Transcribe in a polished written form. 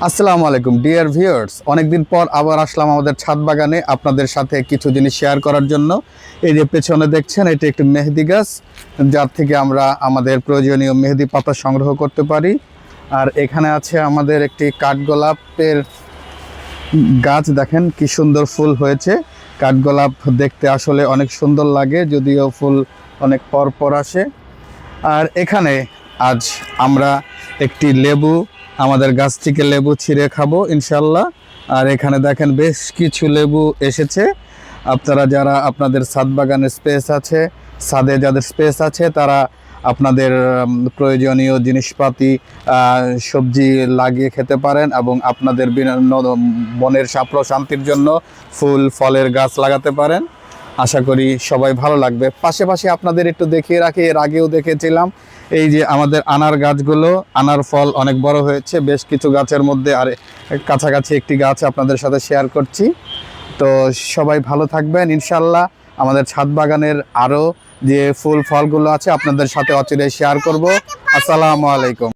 আসসালামু আলাইকুম dear viewers, অনেকদিন পর আবার আসলাম আমাদের ছাদ বাগানে আপনাদের সাথে কিছু জিনিস শেয়ার করার জন্য। এই যে পেছনে দেখছেন, এটি একটি মেহেদি গাছ, যার থেকে আমরা আমাদের প্রয়োজনীয় মেহেদি পাতা সংগ্রহ করতে পারি। আর এখানে আছে আমাদের একটি কাঠগোলাপের গাছ, দেখেন কি সুন্দর ফুল হয়েছে। কাঠগোলাপ দেখতে আসলে অনেক সুন্দর লাগে, যদিও ফুল অনেক পর পর আসে। আর এখানে আজ আমরা একটি লেবু, আমাদের গাছ থেকে লেবু ছিঁড়ে খাবো ইনশাল্লাহ। আর এখানে দেখেন বেশ কিছু লেবু এসেছে। আপনারা যারা আপনাদের ছাদ বাগানের স্পেস আছে, ছাদে যাদের স্পেস আছে, তারা আপনাদের প্রয়োজনীয় জিনিসপাতি সবজি লাগিয়ে খেতে পারেন এবং আপনাদের মনের প্রশান্তির জন্য ফুল ফলের গাছ লাগাতে পারেন। আশা করি সবাই ভালো লাগবে। পাশাপাশি আপনাদের একটু দেখিয়ে রাখি, এর আগেও দেখেছিলাম এই যে আমাদের আনার গাছগুলো, আনার ফল অনেক বড় হয়েছে বেশ কিছু গাছের মধ্যে, আর কাছাকাছি একটি গাছ আপনাদের সাথে শেয়ার করছি। তো সবাই ভালো থাকবেন ইনশাল্লাহ। আমাদের ছাদ বাগানের আরও যে ফুল ফলগুলো আছে আপনাদের সাথে অচিরেই শেয়ার করব। আসসালামু আলাইকুম।